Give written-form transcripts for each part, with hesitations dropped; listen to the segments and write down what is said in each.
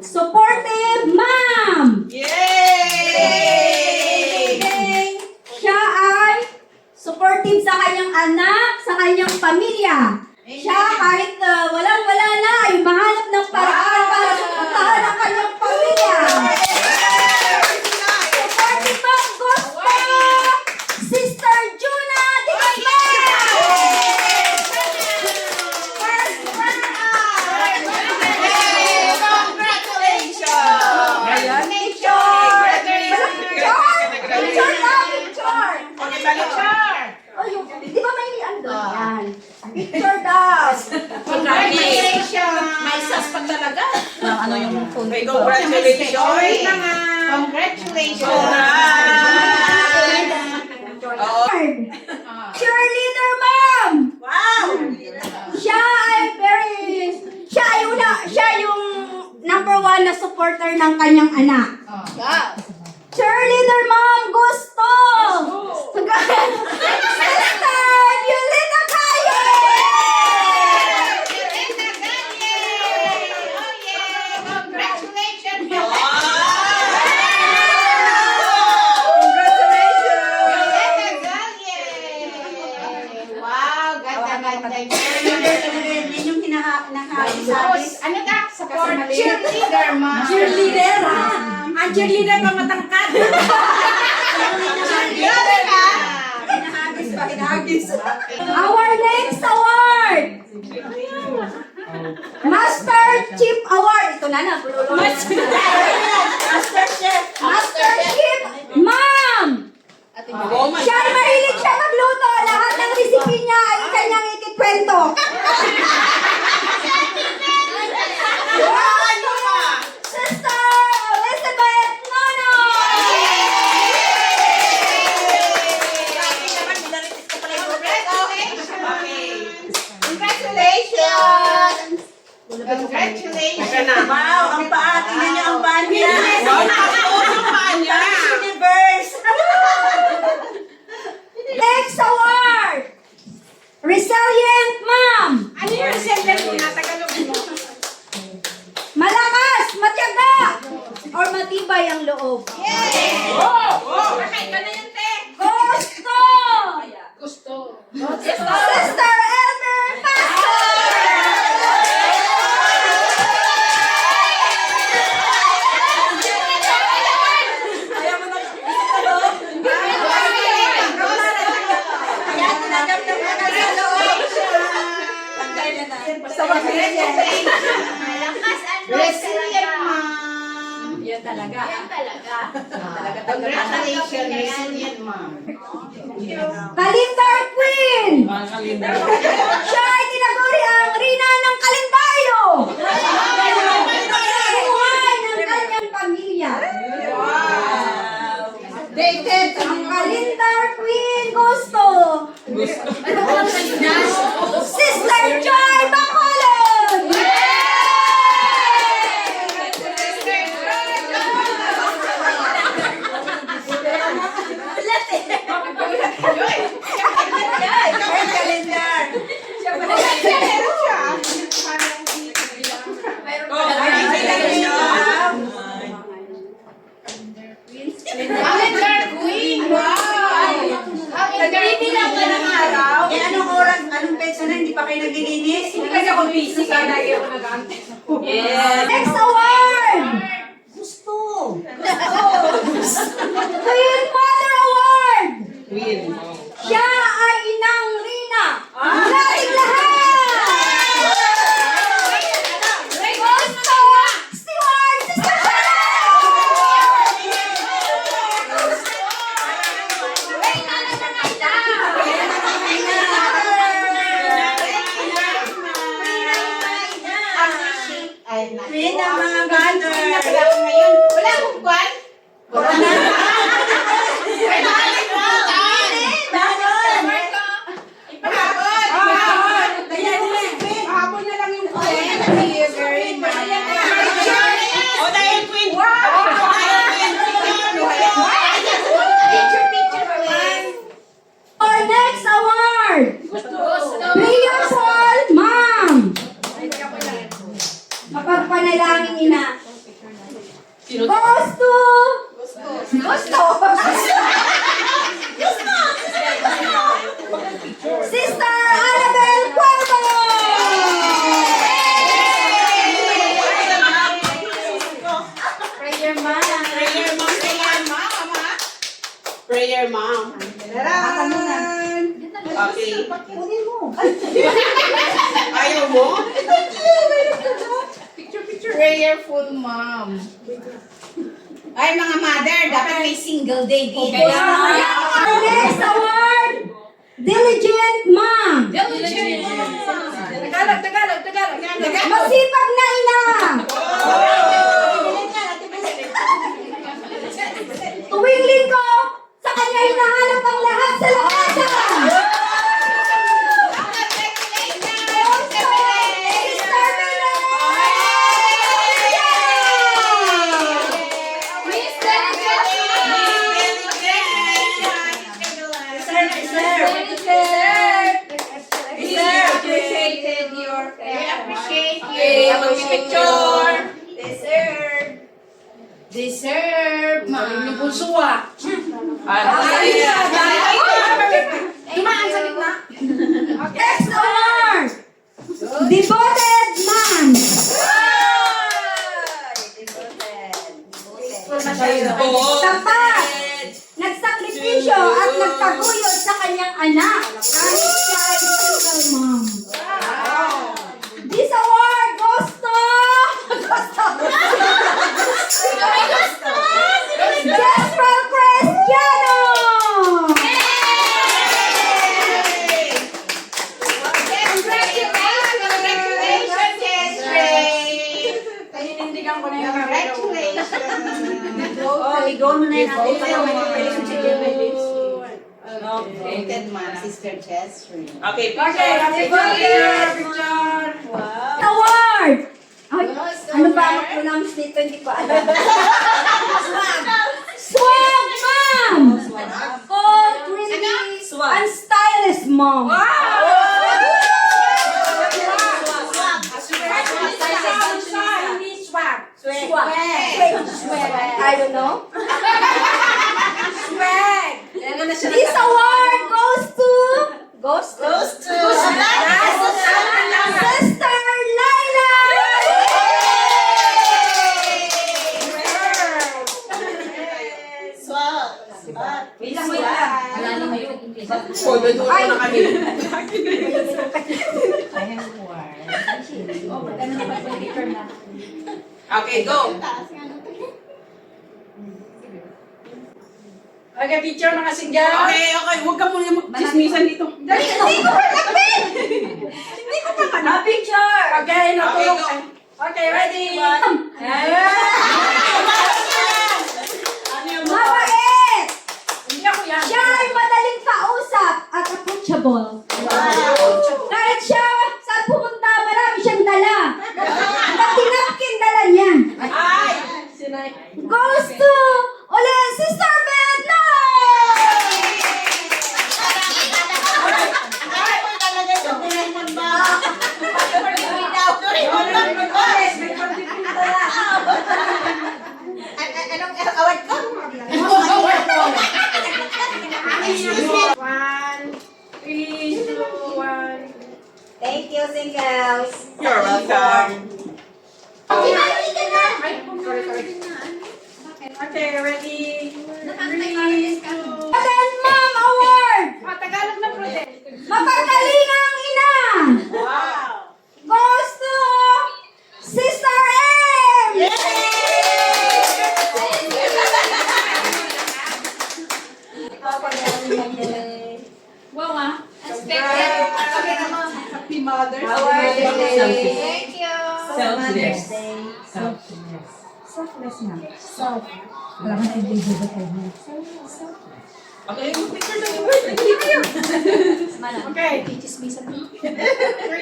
supportive mom. Yay! Siya ay supportive sa kanyang anak, sa kanyang pamilya. Siya kahit walang-wala na, ay mahanap ng paraan para suportahan ang kanyang pamilya. Supportive mom, gusto! Sister Juna Dickman! Di ba may ano doon? Yan. Picture daw. Congratulations! May sas pa talaga. Ano yung phone May ko? congratulations! Congratulations! Cheerleader mom! Wow! Siya yung number 1 na supporter ng kanyang anak. Cheerleader mom, gusto! Sister Violeta Calle! Yun yung hinahakis. Ano ka? Support cheerleader, ma. Cheerleader, ha? Ang cheerleader pa matangkad. Our next award! Master Chief Award. Ito na. Master Chef. Ma'am! Siya ay mahilig siya magluto. Lahat ng recipe niya ay kanyang ikikwento. Sister Elizabeth Nono! Congratulations! Wow, ang paa. Tingnan niyo ang paa niya. Wow! Universe. Next award! Resilient Mom! Ano yung resilient mo na Tagalog mo? Malakas, matyaga, or matibay ang loob. Kakain ka na yun, te. Gusto! Gusto. Sister Elmer Pastor! Ayan, tinanggap ng mga sa loob. Resilient, ma'am. Yan talaga. Congratulations, resilient, ma'am. Kalendar Queen! Siya ay tinaguri ang Rina ng kalendaryo! Buhay ng kanyang pamilya. Dated ang Kalendar Queen gusto! Sister Joy Bacolod! Calendar. Calendar queen! Wow! Nagbibilang ka ng araw. Eh, anong oras, anong petsa na, hindi pa kayo naglilinis? Hindi kasi ako busy ka na yung nag-ante. Next award! Gusto. Queen Mother Award! Queen. Siya ay inang Rina! Nating lahat! Gusto! Steward! Sister Queen ng mga gunner. Wala akong kwan. Hapon na lang yung queen. Thank you very much. Oh, dahil Queen! Picture, please. Our next award! Prayerful Mom! Mapagpanalangin ina. goes to... Sister Annabel Cuervo! Prayer man. Prayer mom. Tararan! Okay. Kunin mo. Ayaw mo? Prayerful mom. Ay, mga mother, dapat may single day dito. Our next award, Diligent Mom. Tagalog. Masipag na ina. Tuwing linggo, sa kanya hinahanap ang lahat sa lakasan. Deserve, ma'am. Yung puso Tumaan sa gitna. Next award, Devoted Mom. Tapat, nagsakripisyo at nagtaguyod sa kanyang anak. Kahit siya ay single mom. This award goes to... Jezreel Cristiano! Sister Chestry. Okay, Award! Ay, ano ba ang kulang dito? Hindi ko alam. Swag Mom! Oh, really? Ang stylish mom. Swag. I don't know. This award goes to Sister Laila. Ay, na kami. Okay, go. Okay, picture mga singgah. Okay. Huwag ka muna mag-chismisan dito. Picture. Okay, natulog. go. Okay, ready? Mabait! Hindi ako yan. Siya ay madaling kausap at approachable. Kahit siya, saan pumunta, marami siyang dala. Pati napkin dala niya. Ay! Sinay. Goes to Sister Bedna! Anong award ko? 1, 3, 2, 1. Thank you, singles. You're welcome. Okay, ready? 3, 2. Modern Mom Award! Tagalog na protest. Mapagalingang ina! Wow! Goes to Sister M! Wow, ah. Happy Mother's Day. Thank you. Selfless. Selfless na. Self. Wala ka na i-video ba tayo? Okay, picture na yun. Okay.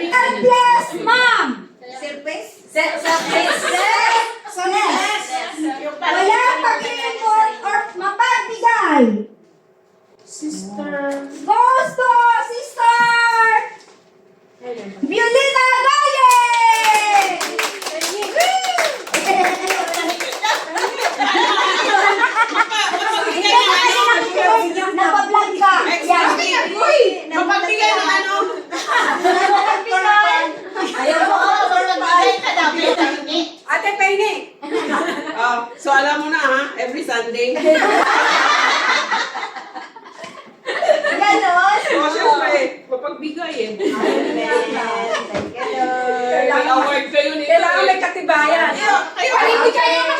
God bless, Mom! Surprise? Wala pag-iipon or mapagbigay. Sister. Goes to Sister Violeta Gaye! So alam mo na ha, every Sunday. Ganon. O syempre, mapagbigay eh. Amen. Thank you, Lord. May award kayo nito Kailangan may eh. katibayan. Kayo, Ay, hindi kayo